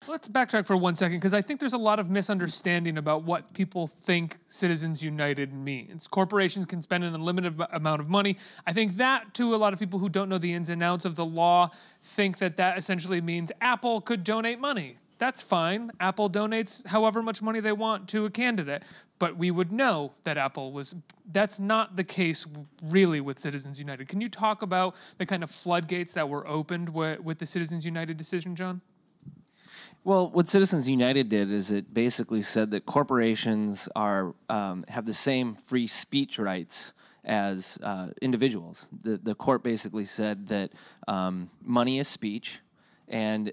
Let's backtrack for 1 second because I think there's a lot of misunderstanding about what people think Citizens United means. Corporations can spend an unlimited amount of money. I think that, to a lot of people who don't know the ins and outs of the law, think that that essentially means Apple could donate money. That's fine. Apple donates however much money they want to a candidate. But we would know that that's not the case really with Citizens United. Can you talk about the kind of floodgates that were opened with the Citizens United decision, John? Well, what Citizens United did is it basically said that corporations have the same free speech rights as individuals. The court basically said that money is speech, and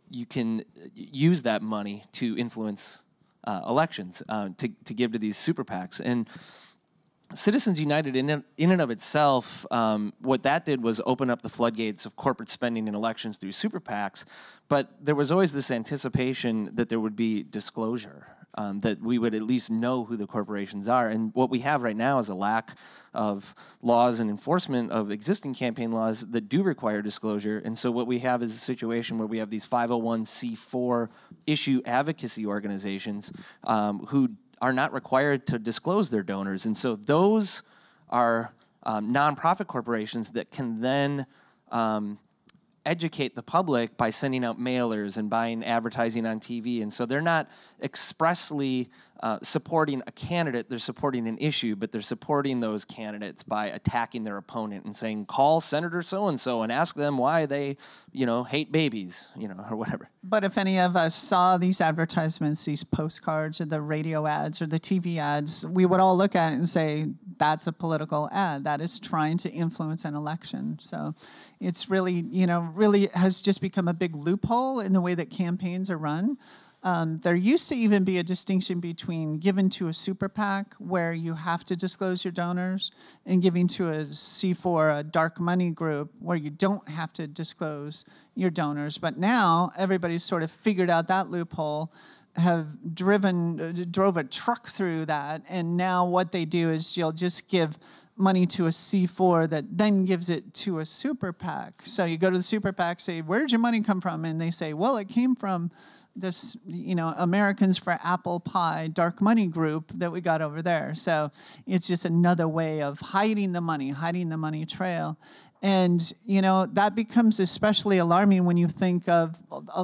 you can use that money to influence elections, to give to these super PACs. And Citizens United, in and of itself, what that did was open up the floodgates of corporate spending in elections through super PACs, but there was always this anticipation that there would be disclosure, that we would at least know who the corporations are. And what we have right now is a lack of laws and enforcement of existing campaign laws that do require disclosure. And so what we have is a situation where we have these 501c4 issue advocacy organizations who are not required to disclose their donors. And so those are nonprofit corporations that can then educate the public by sending out mailers and buying advertising on TV. And so they're not expressly supporting a candidate, they're supporting an issue, but they're supporting those candidates by attacking their opponent and saying, call Senator so-and-so and ask them why they, hate babies, or whatever. But if any of us saw these advertisements, these postcards or the radio ads or the TV ads, we would all look at it and say, that's a political ad. That is trying to influence an election. So it's really, really has just become a big loophole in the way that campaigns are run. There used to even be a distinction between giving to a super PAC, where you have to disclose your donors, and giving to a C4, a dark money group, where you don't have to disclose your donors. But now everybody's sort of figured out that loophole, drove a truck through that, and now what they do is you'll just give money to a C4 that then gives it to a super PAC. So you go to the super PAC, say, where'd your money come from? And they say, well, it came from this, Americans for Apple Pie dark money group that we got over there. So it's just another way of hiding the money trail. And, that becomes especially alarming when you think of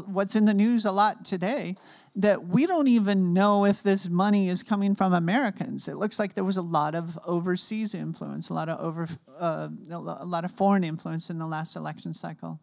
what's in the news a lot today, that we don't even know if this money is coming from Americans. It looks like there was a lot of overseas influence, a lot of foreign influence in the last election cycle.